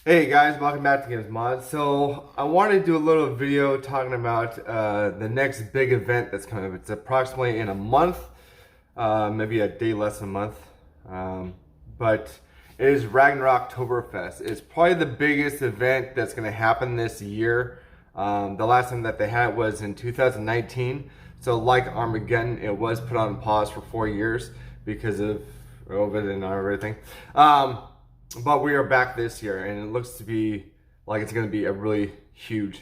Hey guys, welcome back to Games Mod. So I wanted to do a little video talking about the next big event that's coming up. It's approximately in a month, maybe a day less than a month, but it is Ragnarok Oktoberfest. It's probably the biggest event that's going to happen this year. The last time that they had it was in 2019. So like Armageddon, it was put on pause for 4 years because of COVID and everything. But we are back this year, and it looks to be like it's going to be a really huge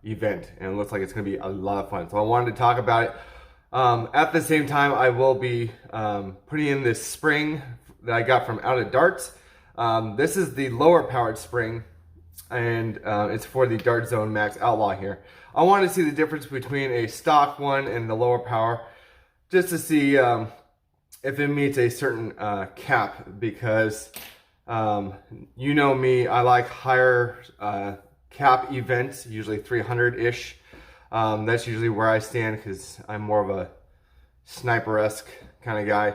event, and it looks like it's going to be a lot of fun. So I wanted to talk about it. At the same time, I will be putting in this spring that I got from Out of Darts. This is the lower powered spring, and it's for the Dart Zone Max Outlaw here. I wanted to see the difference between a stock one and the lower power, just to see if it meets a certain cap, because you know me, I like higher cap events, usually 300-ish. That's usually where I stand because I'm more of a sniper-esque kind of guy.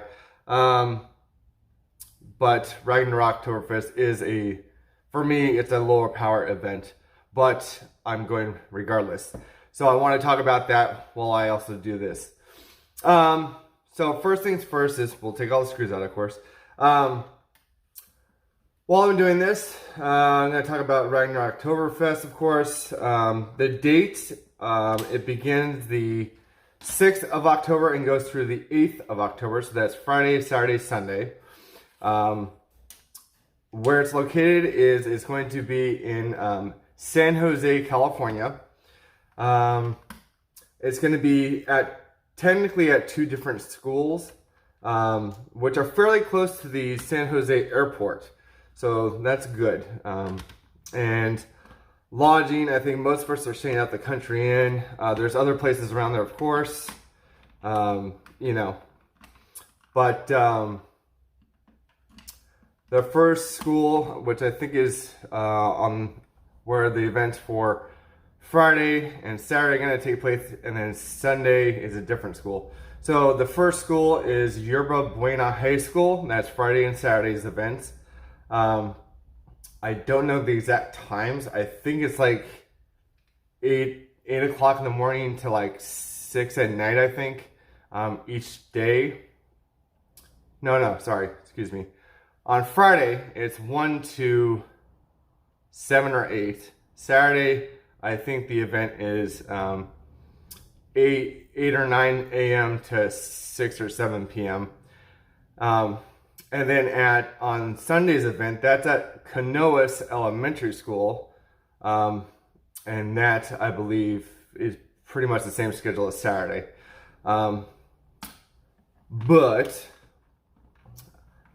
But Ragnarok Oktoberfest is for me, it's a lower power event, but I'm going regardless. So I want to talk about that while I also do this. So first things first is we'll take all the screws out, of course. While I'm doing this, I'm going to talk about Ragnarok Oktoberfest, of course. The date, it begins the 6th of October and goes through the 8th of October. So that's Friday, Saturday, Sunday. Where it's located is it's going to be in San Jose, California. It's going to be technically at 2 different schools, which are fairly close to the San Jose airport. So that's good. And lodging, I think most of us are staying out the country in. There's other places around there, of course. You know. But the first school, which I think is on where the events for Friday and Saturday are going to take place, and then Sunday is a different school. So the first school is Yerba Buena High School. That's Friday and Saturday's events. I don't know the exact times. I think it's like 8 o'clock in the morning to like 6 at night, I think, each day. No, sorry, excuse me. On Friday, it's 1 to 7 or 8. Saturday, I think the event is 8 or 9 a.m. to 6 or 7 p.m. And then on Sunday's event, that's at Canoas Elementary School. And that, I believe, is pretty much the same schedule as Saturday. But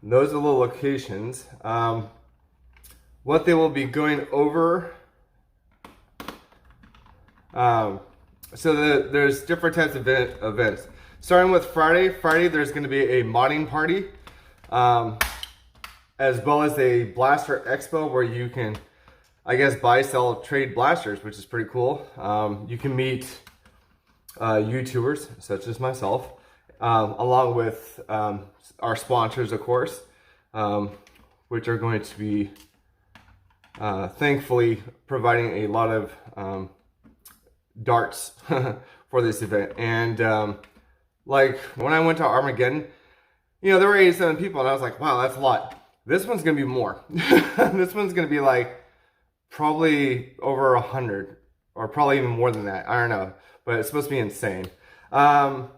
those are the locations. What they will be going over. So there's different types of events. Starting with Friday. Friday, there's going to be a modding party. As well as a blaster expo where you can, I guess, buy, sell, trade blasters, which is pretty cool. You can meet YouTubers such as myself, along with our sponsors, of course, which are going to be thankfully providing a lot of darts for this event. And like when I went to Armageddon, you know, there were 87 people, and I was like, wow, that's a lot. This one's going to be more. This one's going to be like probably over 100, or probably even more than that. I don't know, but it's supposed to be insane. But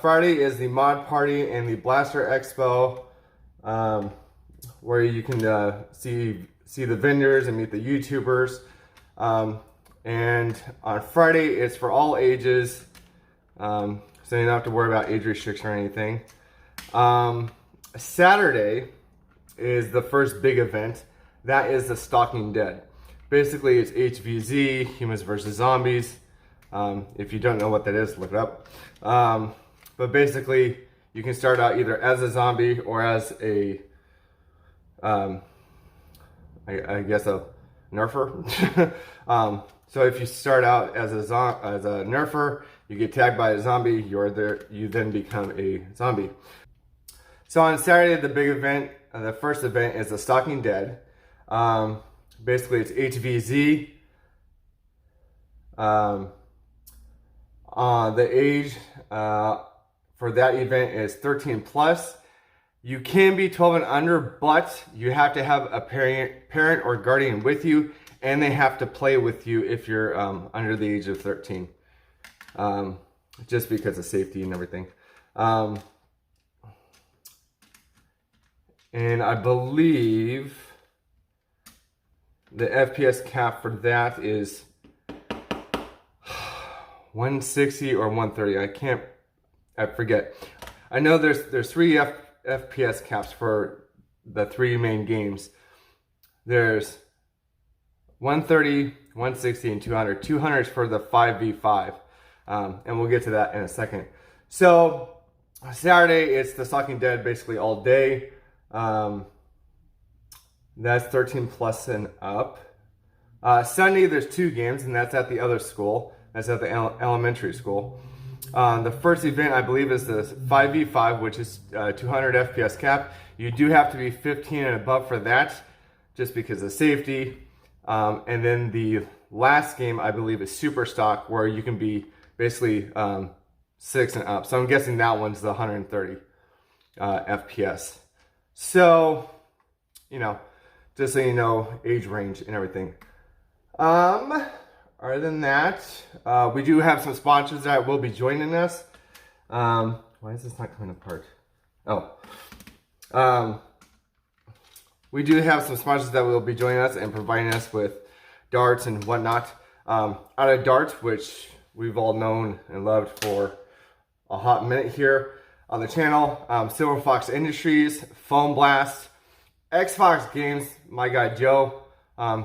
Friday is the mod party and the blaster expo, where you can see the vendors and meet the YouTubers. And on Friday, it's for all ages. So you don't have to worry about age restriction or anything. Saturday is the first big event. That is the Stalking Dead. Basically, it's HVZ, Humans versus Zombies. If you don't know what that is, look it up. But basically, you can start out either as a zombie or as a, I guess a Nerfer. So if you start out as a Nerfer, you get tagged by a zombie, you then become a zombie. So on Saturday, the big event, the first event is the Stalking Dead. Basically, it's HVZ. The age for that event is 13 plus. You can be 12 and under, but you have to have a parent or guardian with you, and they have to play with you if you're under the age of 13. Just because of safety and everything. And I believe the FPS cap for that is 160 or 130. I forget. I know there's 3 FPS caps for the 3 main games. There's 130, 160, and 200. 200 is for the 5v5. And we'll get to that in a second. So Saturday, it's the Stalking Dead basically all day. That's 13 plus and up. Sunday, there's 2 games, and that's at the other school. That's at the elementary school. The first event, I believe, is the 5v5, which is 200 FPS cap. You do have to be 15 and above for that, just because of safety. And then the last game, I believe, is Super Stock, where you can be basically 6 and up. So I'm guessing that one's the 130 FPS. So, you know, just so you know, age range and everything. Other than that, we do have some sponsors that will be joining us. Why is this not coming apart? We do have some sponsors that will be joining us and providing us with darts and whatnot. Out of darts, which we've all known and loved for a hot minute here on the channel. Silver Fox Industries, Foam Blast, Xbox Games, my guy Joe.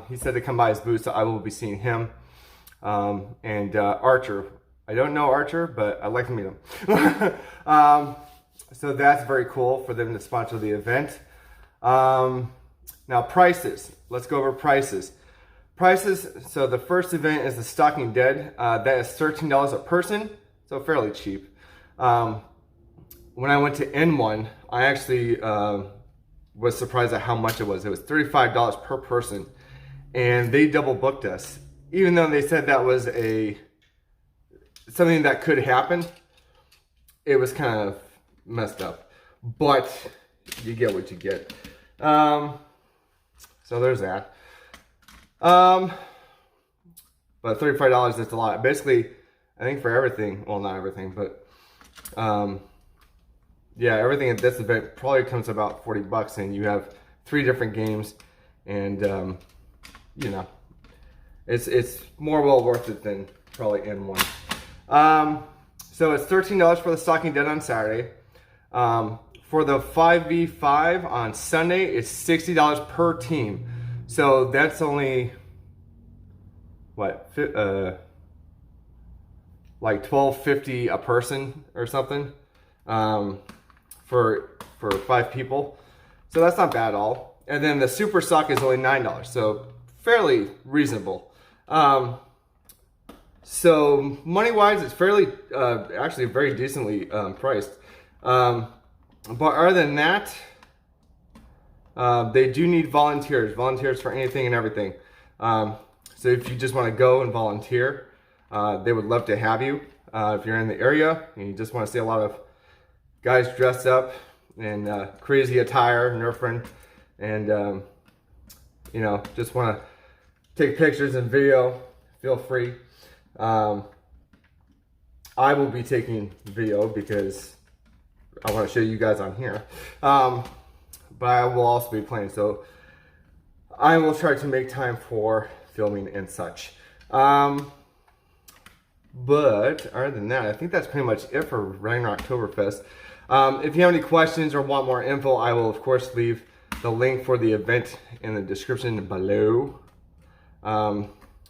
He said to come by his booth, so I will be seeing him. And Archer. I don't know Archer, but I'd like to meet him. So that's very cool for them to sponsor the event. Now prices. Let's go over prices. Prices, so the first event is the Stalking Dead. That is $13 a person, so fairly cheap. When I went to N1, I actually was surprised at how much it was. It was $35 per person, and they double booked us. Even though they said that was something that could happen, it was kind of messed up. But you get what you get. So there's that. But $35 is a lot. Basically, I think for everything, well, not everything, but yeah, everything at this event probably comes to about 40 bucks, and you have 3 different games, and you know, it's more well worth it than probably N1. So it's $13 for the Stalking Dead on Saturday. For the 5v5 on Sunday, it's $60 per team. So that's only what, like $12.50 a person or something, for 5 people. So that's not bad at all. And then the Super Stock is only $9, so fairly reasonable. So money-wise, it's fairly, actually very decently priced. But other than that, they do need volunteers for anything and everything. So if you just want to go and volunteer, they would love to have you. If you're in the area and you just want to see a lot of guys dressed up in crazy attire, Nerf, and you know, just want to take pictures and video, feel free. I will be taking video because I want to show you guys on here. But I will also be playing, so I will try to make time for filming and such. But other than that, I think that's pretty much it for Ragnarok Oktoberfest. If you have any questions or want more info, I will of course leave the link for the event in the description below.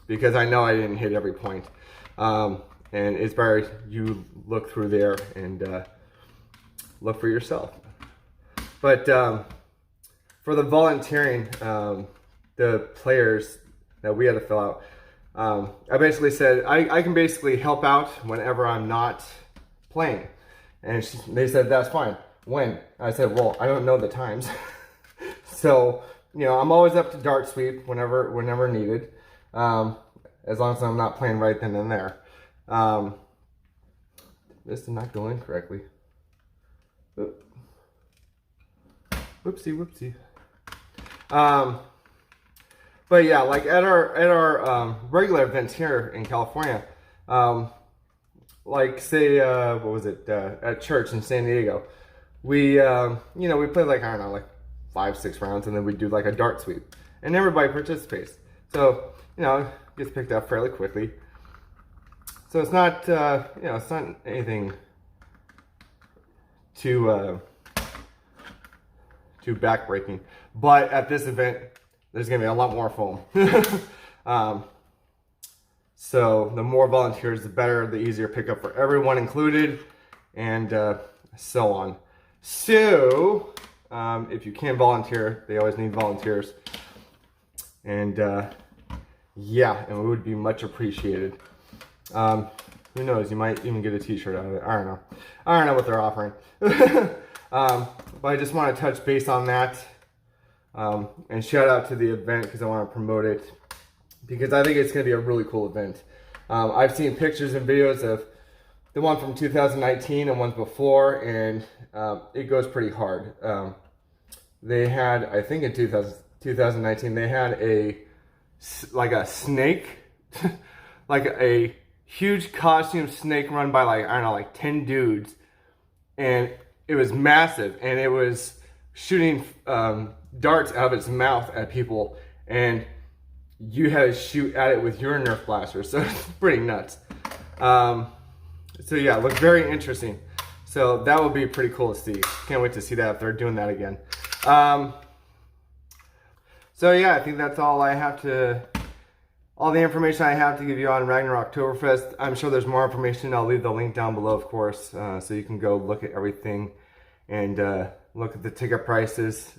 Because I know I didn't hit every point. And it's better you look through there and look for yourself. But for the volunteering, the players that we had to fill out, I basically said I can basically help out whenever I'm not playing. And they said, that's fine. When? I said, well, I don't know the times. So, you know, I'm always up to dart sweep whenever needed, as long as I'm not playing right then and there. This did not go in correctly. Oop. Whoopsie, whoopsie. But yeah, like at our regular events here in California, like say what was it at church in San Diego, we you know, we play like, I don't know, like 5-6 rounds, and then we do like a dart sweep, and everybody participates. So you know, it gets picked up fairly quickly. So it's not you know, it's not anything too backbreaking. But at this event, there's gonna be a lot more foam. So the more volunteers, the better, the easier pickup for everyone included, and so on. So if you can volunteer, they always need volunteers, and yeah, and it would be much appreciated. Who knows, you might even get a t-shirt out of it. I don't know what they're offering. But I just want to touch base on that, and shout out to the event because I want to promote it, because I think it's going to be a really cool event. I've seen pictures and videos of the one from 2019 and ones before, and it goes pretty hard. They had, I think in 2019, they had like a snake, like a huge costume snake run by like, I don't know, like 10 dudes, and it was massive, and it was shooting darts out of its mouth at people, and you had to shoot at it with your Nerf blaster, so it's pretty nuts. So yeah, it looked very interesting. So that would be pretty cool to see. Can't wait to see that if they're doing that again. So yeah, I think that's all the information I have to give you on Ragnarok Oktoberfest. I'm sure there's more information. I'll leave the link down below, of course, so you can go look at everything and look at the ticket prices,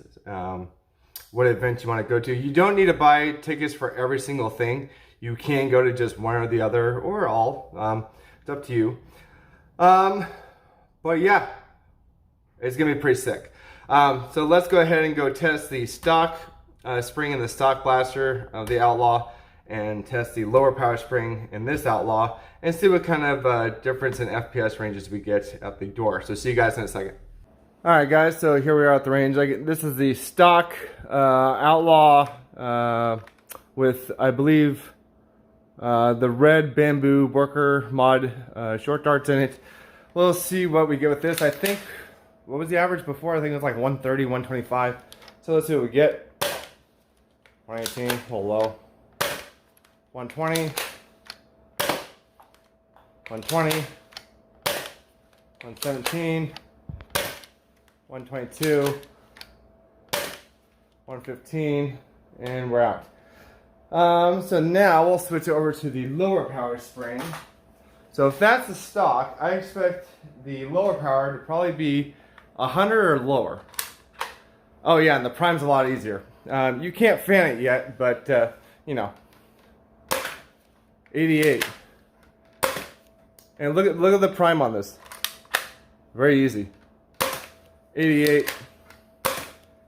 what event you want to go to. You don't need to buy tickets for every single thing. You can go to just one or the other, or all. It's up to you. But yeah, it's gonna be pretty sick. So let's go ahead and go test the stock spring and the stock blaster of the Outlaw, and test the lower power spring in this Outlaw, and see what kind of difference in FPS ranges we get at the door. So see you guys in a second. Alright guys, so here we are at the range. This is the stock Outlaw with, I believe, the red bamboo worker mod short darts in it. We'll see what we get with this. I think, what was the average before? I think it was like 130, 125. So let's see what we get. 118, a little low. 120. 120. 117. 122. 115. And we're out. So now we'll switch over to the lower power spring. So if that's the stock, I expect the lower power to probably be 100 or lower. Oh yeah, and the prime's a lot easier. You can't fan it yet, but you know, 88. And look at the prime on this. Very easy. 88,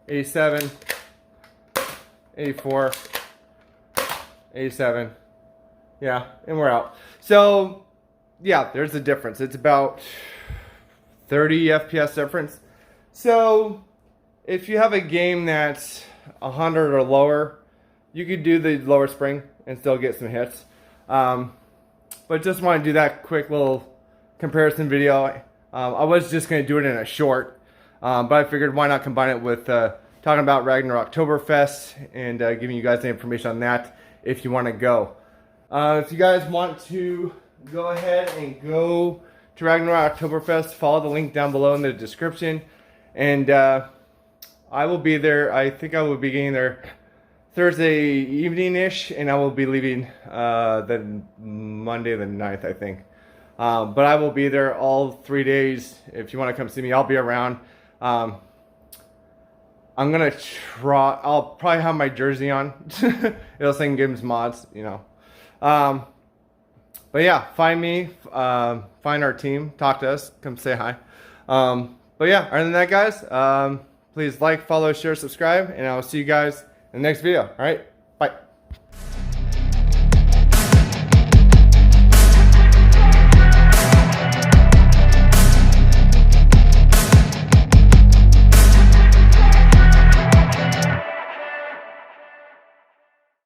87, 84, 87. Yeah, and we're out. So yeah, there's a difference. It's about 30 FPS difference. So if you have a game that's 100 or lower, you could do the lower spring and still get some hits. But just want to do that quick little comparison video. I was just going to do it in a short, but I figured why not combine it with talking about Ragnarok Oktoberfest and giving you guys the information on that if you want to go. If you guys want to go ahead and go to Ragnarok Oktoberfest, follow the link down below in the description, and I will be there. I think I will be getting there Thursday evening-ish, and I will be leaving the Monday the 9th, I think. But I will be there all 3 days. If you want to come see me, I'll be around. I'm gonna try. I'll probably have my jersey on. It'll say Games Mods, you know. But yeah, find me, find our team, talk to us, come say hi. But yeah, other than that, guys, Please like, follow, share, subscribe, and I will see you guys in the next video. All right, bye.